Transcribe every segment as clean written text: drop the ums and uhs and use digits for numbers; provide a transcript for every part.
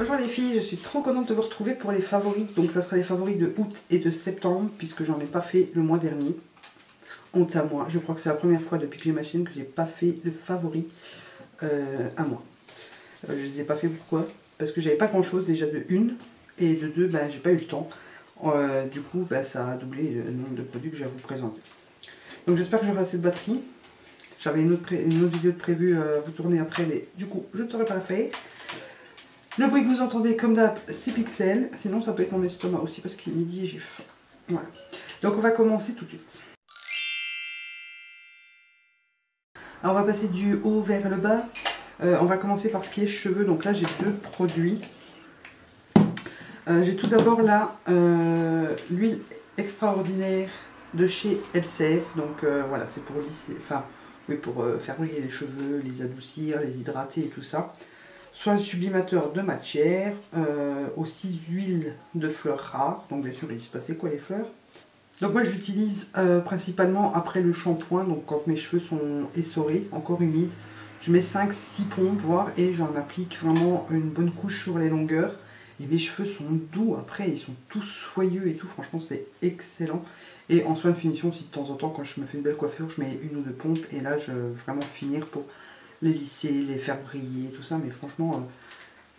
Bonjour les filles, je suis trop contente de vous retrouver pour les favoris. Donc ça sera les favoris de août et de septembre puisque j'en ai pas fait le mois dernier. Honte à moi, je crois que c'est la première fois depuis que j'ai ma chaîne que j'ai pas fait de favoris un mois. Je les ai pas fait pourquoi? Parce que j'avais pas grand chose déjà de une et de deux, j'ai pas eu le temps. Du coup ça a doublé le nombre de produits que j'ai à vous présenter. Donc j'espère que j'aurai assez de batterie. J'avais une autre vidéo de prévue à vous tourner après, mais du coup je ne saurais pas la faire. Le bruit que vous entendez comme d'hab, c'est Pixel. Sinon ça peut être mon estomac aussi parce qu'il est midi et j'ai faim. Voilà. Donc on va commencer tout de suite. Alors on va passer du haut vers le bas. On va commencer par ce qui est cheveux. Donc là j'ai deux produits. J'ai tout d'abord là l'huile extraordinaire de chez LCF. Donc voilà, c'est pour lisser, enfin oui, pour faire briller les cheveux, les adoucir, les hydrater et tout ça. Soit un sublimateur de matière, aussi huile de fleurs rares. Donc bien sûr il se passait quoi les fleurs. Donc moi je l'utilise principalement après le shampoing, donc quand mes cheveux sont essorés, encore humides. Je mets 5-6 pompes voire et j'en applique vraiment une bonne couche sur les longueurs. Et mes cheveux sont doux après, ils sont tous soyeux et tout, franchement c'est excellent. Et en soin de finition aussi de temps en temps quand je me fais une belle coiffure, je mets une ou deux pompes et là je veux vraiment finir pour les lisser, les faire briller, tout ça. Mais franchement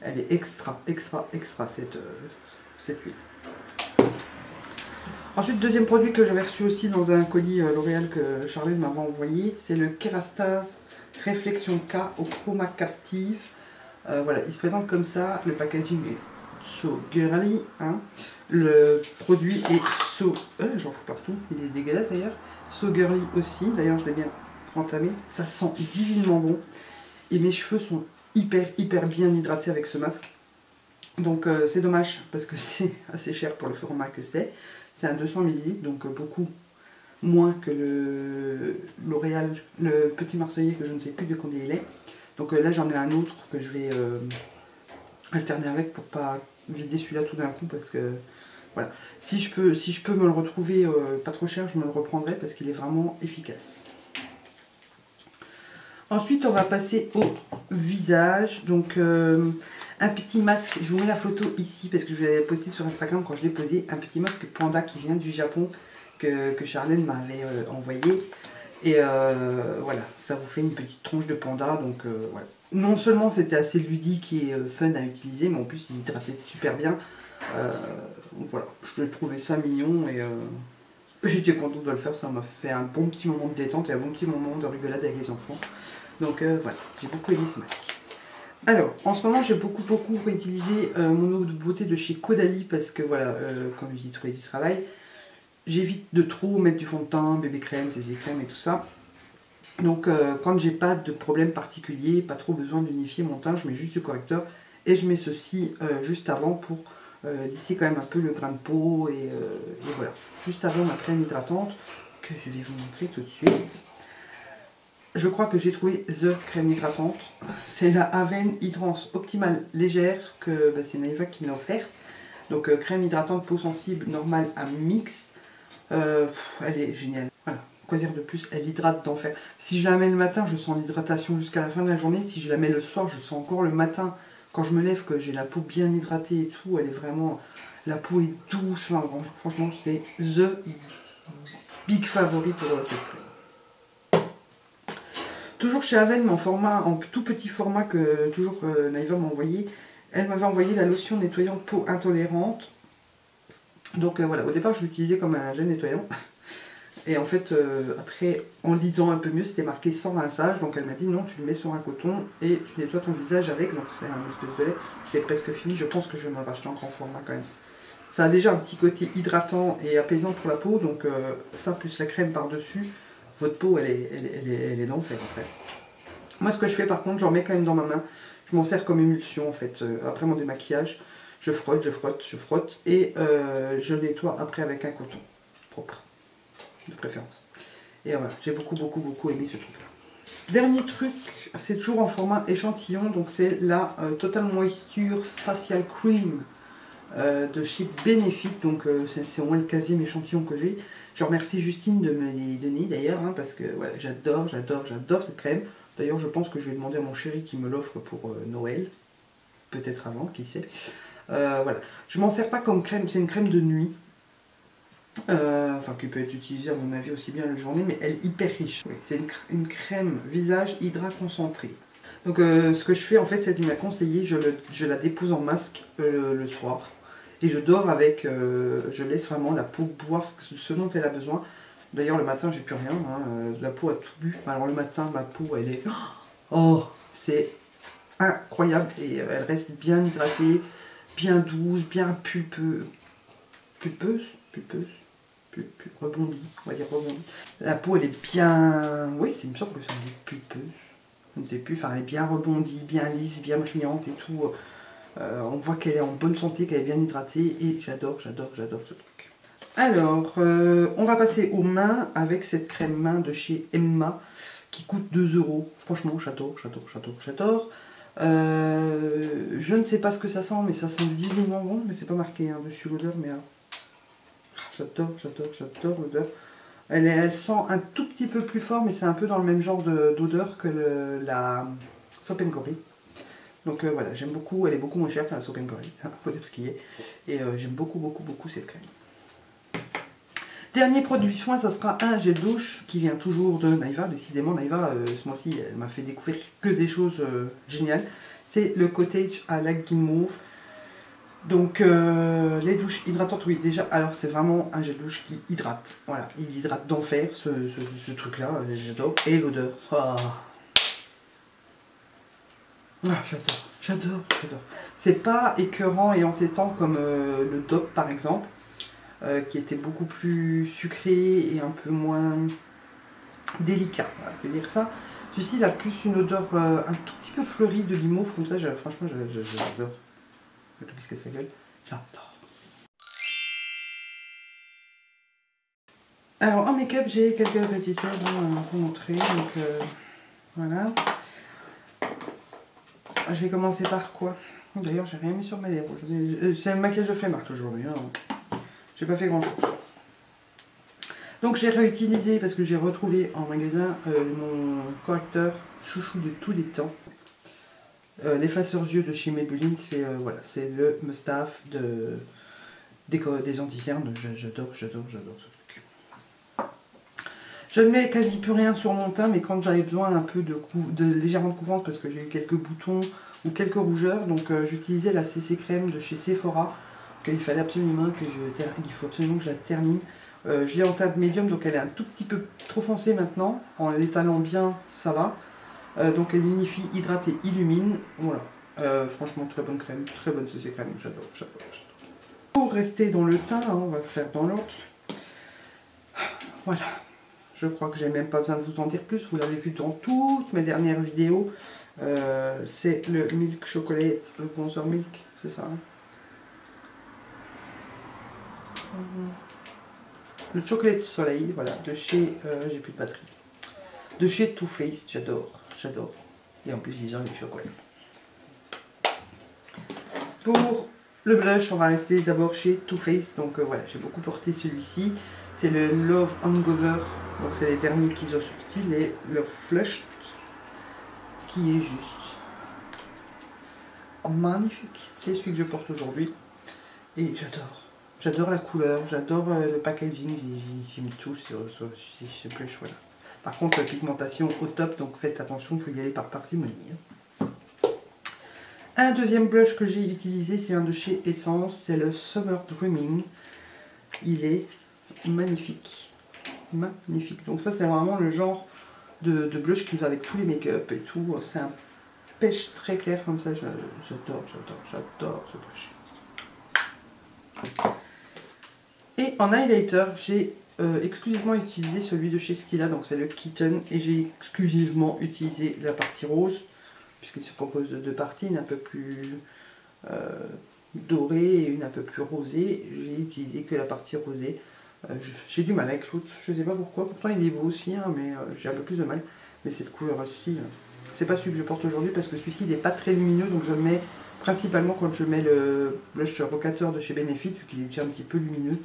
elle est extra cette huile. Ensuite, deuxième produit que j'avais reçu aussi dans un colis L'Oréal que Charlène m'avait envoyé, c'est le Kerastase Réflexion K au chroma captif. Voilà, il se présente comme ça, le packaging est so girly, hein. Le produit est so... j'en fous partout, il est dégueulasse d'ailleurs. So girly aussi, d'ailleurs je l'ai bien entamé, ça sent divinement bon. Et mes cheveux sont hyper bien hydratés avec ce masque. Donc c'est dommage parce que c'est assez cher pour le format que c'est. C'est un 200 ml, donc beaucoup moins que le L'Oréal, le petit Marseillais que je ne sais plus de combien il est. Donc là j'en ai un autre que je vais alterner avec pour pas vider celui-là tout d'un coup parce que voilà. Si je peux me le retrouver pas trop cher, je me le reprendrai parce qu'il est vraiment efficace. Ensuite, on va passer au visage. Donc, un petit masque. Je vous mets la photo ici parce que je l'avais posté sur Instagram quand je l'ai posé. Un petit masque panda qui vient du Japon que Charlène m'avait envoyé. Et voilà, ça vous fait une petite tronche de panda. Donc, voilà. Non seulement c'était assez ludique et fun à utiliser, mais en plus il hydratait super bien. Voilà, je trouvais ça mignon et j'étais contente de le faire. Ça m'a fait un bon petit moment de détente et un bon petit moment de rigolade avec les enfants. Donc voilà, j'ai beaucoup aimé ce masque. Alors, en ce moment, j'ai beaucoup réutilisé mon eau de beauté de chez Caudalie parce que voilà, comme je dis, trop du travail. J'évite de trop mettre du fond de teint, bébé crème, CC crème et tout ça. Donc quand j'ai pas de problème particulier, pas trop besoin d'unifier mon teint, je mets juste du correcteur et je mets ceci juste avant pour lisser quand même un peu le grain de peau et voilà. Juste avant ma crème hydratante que je vais vous montrer tout de suite. Je crois que j'ai trouvé The crème hydratante. C'est la Aven Hydrance Optimale Légère, que c'est Naïva qui me l'a offert. Donc crème hydratante peau sensible normale à mixte. Elle est géniale. Voilà, quoi dire de plus, elle hydrate d'enfer. Si je la mets le matin, je sens l'hydratation jusqu'à la fin de la journée. Si je la mets le soir, je sens encore le matin, quand je me lève, que j'ai la peau bien hydratée et tout. Elle est vraiment... La peau est douce. Enfin, franchement, c'est The big favori pour cette crème. Toujours chez Aven, mais en tout petit format que toujours Naïva m'a envoyé. Elle m'avait envoyé la lotion nettoyante peau intolérante. Donc voilà, au départ je l'utilisais comme un gel nettoyant. Et en fait, après, en lisant un peu mieux, c'était marqué sans rinçage. Donc elle m'a dit non, tu le mets sur un coton et tu nettoies ton visage avec. Donc c'est un espèce de lait. Je l'ai presque fini, je pense que je vais m'en racheter en grand format quand même. Ça a déjà un petit côté hydratant et apaisant pour la peau. Donc ça plus la crème par-dessus. Votre peau, elle est d'enfer en fait. Moi, ce que je fais par contre, j'en mets quand même dans ma main. Je m'en sers comme émulsion en fait. Après mon démaquillage, je frotte et je nettoie après avec un coton propre, de préférence. Et voilà, j'ai beaucoup aimé ce truc là. Dernier truc, c'est toujours en format échantillon. Donc c'est la Total Moisture Facial Cream de chez Benefit. Donc c'est au moins le 15e échantillon que j'ai. Je remercie Justine de me les donner d'ailleurs, hein, parce que voilà, j'adore cette crème. D'ailleurs je pense que je vais demander à mon chéri qui me l'offre pour Noël. peut-être avant, qui sait. Voilà. Je m'en sers pas comme crème, c'est une crème de nuit. Enfin, qui peut être utilisée à mon avis aussi bien la journée, mais elle est hyper riche. Oui, c'est une crème visage hydra concentrée. Donc ce que je fais en fait, c'est qu'il m'a conseillé, je la dépose en masque le soir. Et je dors avec, je laisse vraiment la peau boire ce dont elle a besoin. D'ailleurs le matin j'ai plus rien, hein, la peau a tout bu. Alors le matin ma peau elle est... Oh, c'est incroyable et elle reste bien hydratée, bien douce, bien pulpeuse, rebondie, on va dire rebondie. La peau elle est bien... Oui, il me semble que c'est une pulpeuse. Je ne sais plus, enfin elle est bien rebondie, bien lisse, bien brillante et tout. On voit qu'elle est en bonne santé, qu'elle est bien hydratée et j'adore ce truc. Alors, on va passer aux mains avec cette crème main de chez Emma qui coûte 2 €. Franchement, j'adore. Je ne sais pas ce que ça sent, mais ça sent divinement bon, mais c'est pas marqué hein, dessus l'odeur, mais j'adore l'odeur. Elle sent un tout petit peu plus fort, mais c'est un peu dans le même genre d'odeur que la Soap & Glory. Donc voilà, j'aime beaucoup, elle est beaucoup moins chère que la Soap & Glory, faut dire ce qui est. Et j'aime beaucoup cette crème. Dernier produit soin, ça sera un gel douche qui vient toujours de Naïva. Décidément, Naïva, ce mois-ci, elle m'a fait découvrir que des choses géniales. C'est le Cottage à la guimauve. Donc, les douches hydratantes, oui, déjà, alors c'est vraiment un gel douche qui hydrate. Voilà, il hydrate d'enfer, ce truc-là, j'adore. Et l'odeur, oh. Ah, j'adore. C'est pas écœurant et entêtant comme le DOP par exemple. Qui était beaucoup plus sucré et un peu moins délicat, voilà, je peux dire ça. Celui-ci il a plus une odeur un tout petit peu fleurie de guimauve, comme ça, franchement j'adore. Qu'est-ce que ça gueule? J'adore. Alors en make-up j'ai quelques petites choses à vous montrer, donc voilà. Je vais commencer par quoi? D'ailleurs j'ai rien mis sur mes lèvres, c'est un maquillage de flemmard aujourd'hui, hein. J'ai pas fait grand chose. Donc j'ai réutilisé, parce que j'ai retrouvé en magasin mon correcteur chouchou de tous les temps. L'effaceur yeux de chez Maybelline, c'est voilà, c'est le Must-Have des anti-cernes. J'adore ce truc. Je ne mets quasi plus rien sur mon teint, mais quand j'avais besoin un peu légèrement de couvrance, parce que j'ai eu quelques boutons ou quelques rougeurs, donc j'utilisais la CC crème de chez Sephora. Il fallait absolument qu'il faut absolument que je la termine. Je l'ai en teinte médium, donc elle est un tout petit peu trop foncée maintenant. En l'étalant bien, ça va. Donc elle unifie, hydrate et illumine. Voilà. Franchement, très bonne crème, très bonne CC crème. J'adore. Pour rester dans le teint, hein, on va faire dans l'autre. Voilà. Je crois que j'ai même pas besoin de vous en dire plus. Vous l'avez vu dans toutes mes dernières vidéos. C'est le Milk Chocolate, le bronzer Milk, c'est ça hein. Le Chocolate Soleil, voilà, de chez, j'ai plus de batterie, de chez Too Faced, j'adore. Et en plus ils ont les chocolats. Pour le blush, on va rester d'abord chez Too Faced, donc voilà, j'ai beaucoup porté celui-ci. C'est le Love Hangover, donc c'est les derniers qu'ils ont sortis, les Love Flushed, qui est juste magnifique. C'est celui que je porte aujourd'hui et j'adore la couleur, j'adore le packaging, j'ai mis tout sur ce blush, voilà. Par contre la pigmentation au top, donc faites attention, il faut y aller par parcimonie. Un deuxième blush que j'ai utilisé, c'est un de chez Essence, c'est le Summer Dreaming. Il est magnifique. Donc ça c'est vraiment le genre de blush qui va avec tous les make-up et tout. C'est un pêche très clair comme ça, j'adore ce blush. Et en highlighter, j'ai exclusivement utilisé celui de chez Stila, donc c'est le Kitten, et j'ai exclusivement utilisé la partie rose, puisqu'il se compose de deux parties, une un peu plus dorée et une un peu plus rosée. J'ai utilisé que la partie rosée. J'ai du mal avec l'autre, je sais pas pourquoi, pourtant il est beau aussi, hein, mais j'ai un peu plus de mal. Mais cette couleur-ci, c'est pas celui que je porte aujourd'hui, parce que celui-ci il n'est pas très lumineux, donc je le mets principalement quand je mets le blush rocateur de chez Benefit, vu qu'il est déjà un petit peu lumineux.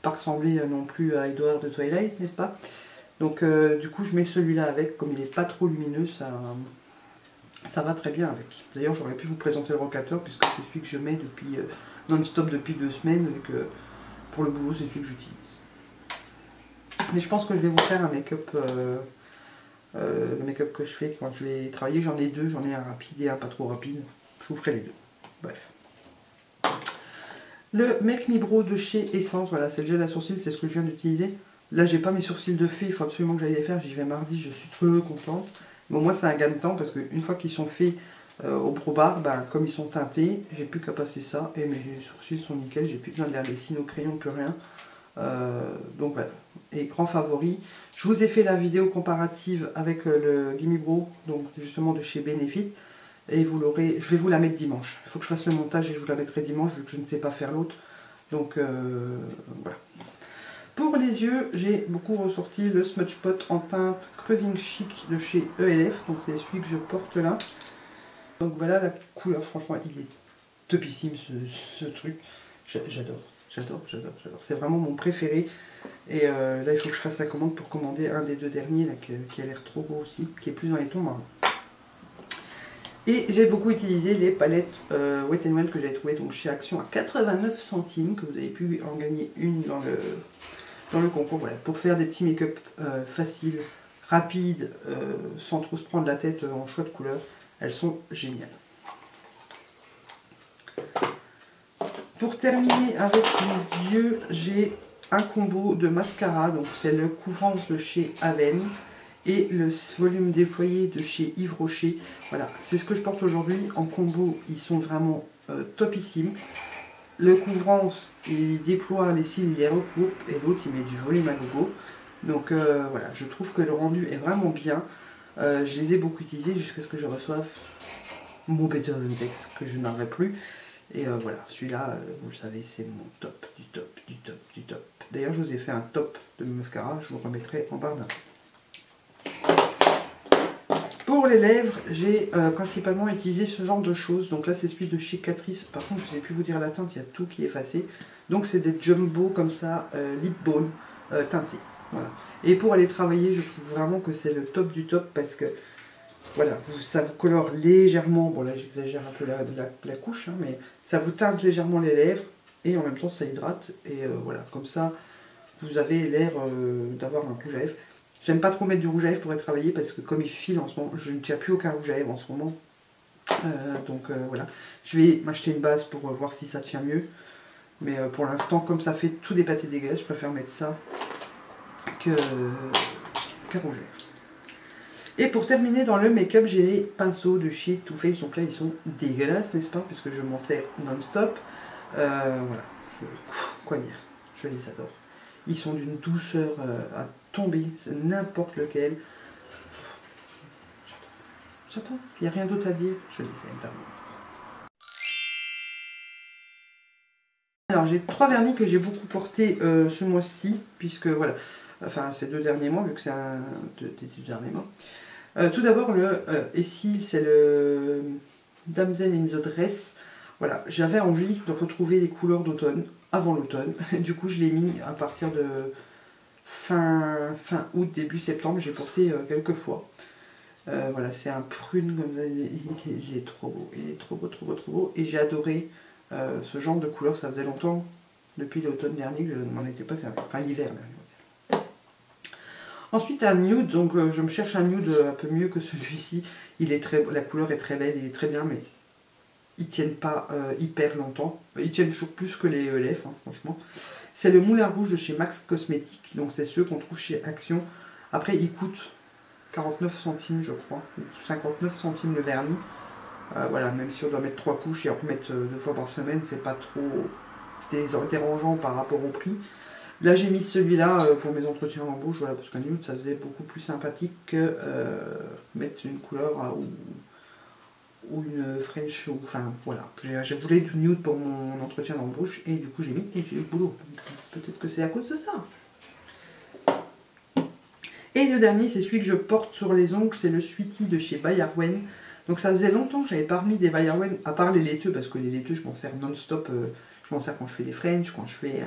Pas ressembler non plus à Edward de Twilight, n'est-ce pas? Donc du coup je mets celui-là avec, comme il n'est pas trop lumineux, ça Ça va très bien avec. D'ailleurs, j'aurais pu vous présenter le rocateur puisque c'est celui que je mets depuis non-stop depuis 2 semaines et que pour le boulot, c'est celui que j'utilise. Mais je pense que je vais vous faire un make-up, le make-up que je fais quand je vais travailler. J'en ai deux, j'en ai un rapide et un pas trop rapide. Je vous ferai les deux. Bref. Le Make Me Brow de chez Essence, voilà, c'est le gel à sourcils, c'est ce que je viens d'utiliser. Là, j'ai pas mes sourcils de fait, il faut absolument que j'aille les faire. J'y vais mardi, je suis trop contente. Bon, moi, c'est un gain de temps parce qu'une fois qu'ils sont faits au Pro Bar, ben, comme ils sont teintés, j'ai plus qu'à passer ça et mes sourcils sont nickel. J'ai plus besoin de les dessiner au crayon, plus rien. Donc voilà. Et grand favori, je vous ai fait la vidéo comparative avec le Gimme Brow, donc justement de chez Benefit. Et vous l'aurez, je vais vous la mettre dimanche. Il faut que je fasse le montage et je vous la mettrai dimanche vu que je ne sais pas faire l'autre. Donc voilà. Pour les yeux, j'ai beaucoup ressorti le Smudge Pot en teinte Creusing Chic de chez ELF. Donc c'est celui que je porte là. Donc voilà la couleur, franchement il est topissime ce truc. J'adore. C'est vraiment mon préféré. Et là il faut que je fasse la commande pour commander un des deux derniers là, qui a l'air trop beau aussi, qui est plus dans les tons marrons. Et j'ai beaucoup utilisé les palettes Wet n Wild que j'avais trouvées donc chez Action à 89 centimes, que vous avez pu en gagner une dans le concours, voilà, pour faire des petits make-up faciles, rapides, sans trop se prendre la tête en choix de couleurs. Elles sont géniales. Pour terminer avec les yeux, j'ai un combo de mascara, donc c'est le Couvrance de chez Aven et le volume déployé de chez Yves Rocher. Voilà, c'est ce que je porte aujourd'hui en combo, ils sont vraiment topissimes. Le Couvrance, il déploie les cils, il les recoupe et l'autre il met du volume à gogo. Donc voilà, je trouve que le rendu est vraiment bien. Je les ai beaucoup utilisés jusqu'à ce que je reçoive mon Better Than Text que je n'aurai plus. Et voilà, celui-là, vous le savez, c'est mon top, du top, du top, du top. D'ailleurs, je vous ai fait un top de mascara, je vous remettrai en barre d'infos. Pour les lèvres, j'ai principalement utilisé ce genre de choses. Donc là, c'est celui de chez Catrice. Par contre, je ne sais plus vous dire la teinte, il y a tout qui est effacé. Donc c'est des jumbo comme ça, lip balm teintés. Voilà. Et pour aller travailler, je trouve vraiment que c'est le top du top parce que voilà, ça vous colore légèrement. Bon là, j'exagère un peu la couche, hein, mais ça vous teinte légèrement les lèvres et en même temps, ça hydrate. Et voilà, comme ça, vous avez l'air d'avoir un rouge à lèvres. J'aime pas trop mettre du rouge à lèvres pour aller travailler parce que comme il file en ce moment, je ne tiens plus aucun rouge à lèvres en ce moment. Donc voilà, je vais m'acheter une base pour voir si ça tient mieux. Mais pour l'instant, comme ça fait tout des pâtés dégueulasses, je préfère mettre ça qu'un rouge à lèvres. Et pour terminer dans le make-up, j'ai les pinceaux de chez Too Faced. Donc là, ils sont dégueulasses, n'est-ce pas? Puisque je m'en sers non-stop. Voilà, quoi dire, je les adore. Ils sont d'une douceur à tomber, c'est n'importe lequel. J'attends, il n'y a rien d'autre à dire, je les aime tellement. Alors j'ai 3 vernis que j'ai beaucoup porté ce mois-ci, puisque voilà, enfin ces 2 derniers mois, vu que c'est un des 2 derniers mois. Tout d'abord le Essil, c'est le Damsel in the Dress. Voilà, j'avais envie de retrouver les couleurs d'automne avant l'automne. Du coup je l'ai mis à partir de fin août, début septembre, j'ai porté quelques fois. Voilà, c'est un prune comme ça, il est trop beau, il est trop beau, trop beau, trop beau. Et j'ai adoré ce genre de couleur, ça faisait longtemps, depuis l'automne dernier, que je ne m'en étais pas servi, enfin l'hiver dernier. Ensuite un nude, donc je me cherche un nude un peu mieux que celui-ci. La couleur est très belle, il est très bien, mais ils tiennent pas hyper longtemps. Ils tiennent toujours plus que les ELF, hein, franchement. C'est le Moulin Rouge de chez Max Cosmetics, donc c'est ceux qu'on trouve chez Action. Après, ils coûtent 49 centimes, je crois, 59 centimes le vernis. Voilà, même si on doit mettre 3 couches et en remettre 2 fois par semaine, c'est pas trop dérangeant par rapport au prix. Là, j'ai mis celui-là pour mes entretiens d'embauche, voilà, parce qu'un nude, ça faisait beaucoup plus sympathique que mettre une couleur ou une French, enfin voilà. J'ai voulu du nude pour mon entretien d'embauche et du coup j'ai mis et j'ai eu le boulot. Peut-être que c'est à cause de ça. Et le dernier, c'est celui que je porte sur les ongles, c'est le Sweetie de chez By Arwen. Donc ça faisait longtemps que j'avais pas remis des By Arwen, à part les laiteux, parce que les laiteux, je m'en sers non-stop. Je m'en sers quand je fais des French, quand je fais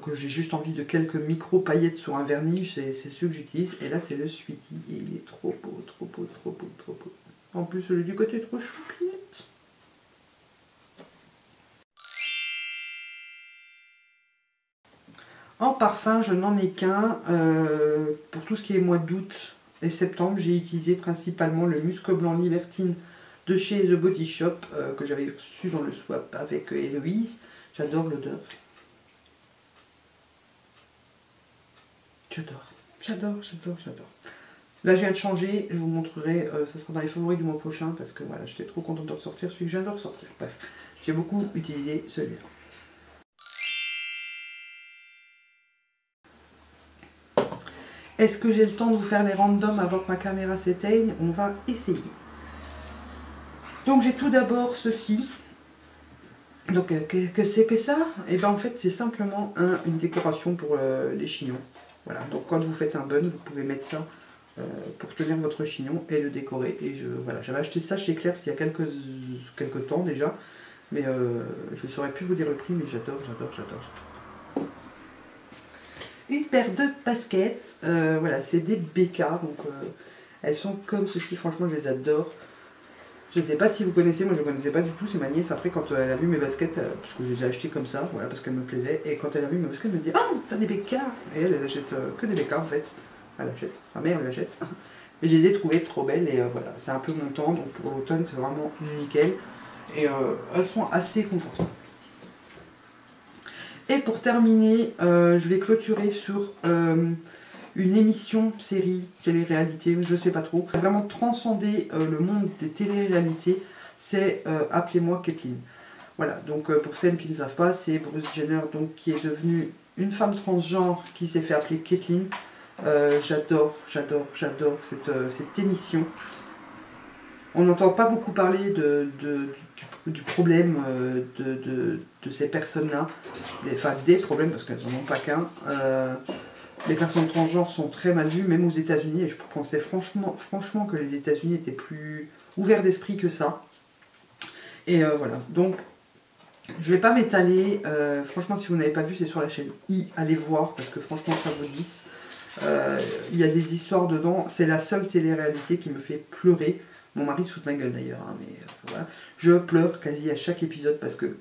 que j'ai juste envie de quelques micro paillettes sur un vernis, c'est ceux que j'utilise. Et là, c'est le Sweetie et il est trop beau, trop beau, trop beau, trop beau. En plus, celui du côté est trop choupinette. En parfum, je n'en ai qu'un. Pour tout ce qui est mois d'août et septembre, j'ai utilisé principalement le Musc Blanc Libertine de chez The Body Shop, que j'avais reçu dans le swap avec Héloïse. J'adore l'odeur. J'adore. Là, je viens de changer, je vous montrerai, ça sera dans les favoris du mois prochain, parce que voilà, j'étais trop contente de ressortir celui que je viens de ressortir. Bref, j'ai beaucoup utilisé celui-là. Est-ce que j'ai le temps de vous faire les randoms avant que ma caméra s'éteigne? On va essayer. Donc j'ai tout d'abord ceci. Donc que c'est que ça? Et bien en fait c'est simplement une décoration pour les chignons. Voilà, donc quand vous faites un bun, vous pouvez mettre ça pour tenir votre chignon et le décorer. Et voilà, j'avais acheté ça chez Claire's il y a quelques temps déjà. Mais je ne saurais plus vous dire le prix, mais j'adore. Une paire de baskets, voilà, c'est des BK, donc elles sont comme ceci, franchement je les adore. Je ne sais pas si vous connaissez, moi je ne connaissais pas du tout, c'est ma nièce après quand elle a vu mes baskets, parce que je les ai achetées comme ça, voilà, parce qu'elles me plaisaient, et quand elle a vu mes baskets, elle me dit « Oh, t'as des BK !» Et elle achète que des BK en fait, elle achète, sa mère elle achète. Mais je les ai trouvées trop belles, et voilà, c'est un peu mon temps, donc pour l'automne c'est vraiment nickel, et elles sont assez confortables. Et pour terminer, je vais clôturer sur une émission, série, télé-réalité, je sais pas trop. Vraiment transcender le monde des télé-réalités, c'est Appelez-moi Kathleen. Voilà, donc pour celles qui ne savent pas, c'est Bruce Jenner donc, qui est devenue une femme transgenre qui s'est fait appeler Kathleen. J'adore cette émission. On n'entend pas beaucoup parler du problème de ces personnes-là, enfin des problèmes, parce qu'elles n'en ont pas qu'un. Les personnes transgenres sont très mal vues, même aux États-Unis, et je pensais franchement que les États-Unis étaient plus ouverts d'esprit que ça. Et voilà, donc je vais pas m'étaler. Franchement, si vous n'avez pas vu, c'est sur la chaîne I, allez voir, parce que franchement, ça vaut 10. Il y a des histoires dedans, c'est la seule télé-réalité qui me fait pleurer. Mon mari se fout de ma gueule d'ailleurs, hein, mais voilà. Je pleure quasi à chaque épisode parce que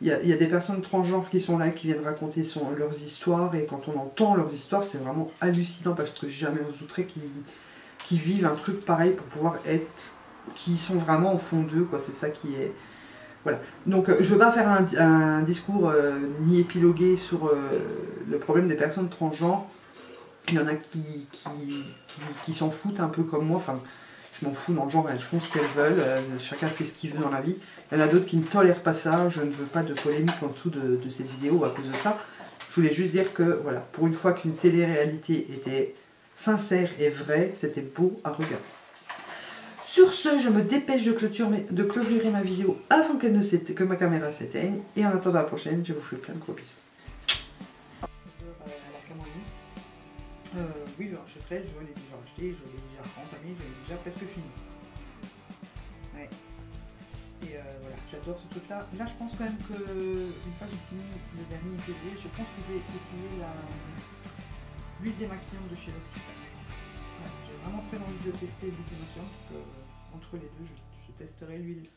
il y a des personnes transgenres qui sont là, qui viennent raconter leurs histoires, et quand on entend leurs histoires, c'est vraiment hallucinant parce que jamais on se douterait qu'ils vivent un truc pareil pour pouvoir être, qui sont vraiment au fond d'eux, quoi. C'est ça qui est... Voilà. Donc je ne veux pas faire un discours ni épiloguer sur le problème des personnes transgenres. Il y en a qui s'en foutent un peu comme moi, enfin... Je m'en fous, dans le genre, elles font ce qu'elles veulent, chacun fait ce qu'il veut dans la vie. Il y en a d'autres qui ne tolèrent pas ça, je ne veux pas de polémique en dessous de cette vidéo à cause de ça. Je voulais juste dire que, voilà, pour une fois qu'une télé-réalité était sincère et vraie, c'était beau à regarder. Sur ce, je me dépêche de clôturer ma vidéo avant que ma caméra s'éteigne. Et en attendant la prochaine, je vous fais plein de gros bisous. Oui, je rachèterai, je l'ai déjà acheté, je l'ai déjà entamé, je l'ai déjà presque fini. Ouais. Et voilà, j'adore ce truc là. Là, je pense quand même que, une fois que j'ai fini le dernier février, je pense que je vais essayer l'huile démaquillante de chez L'Occitane. Voilà, j'ai vraiment très envie de tester l'huile démaquillante, donc entre les deux, je testerai l'huile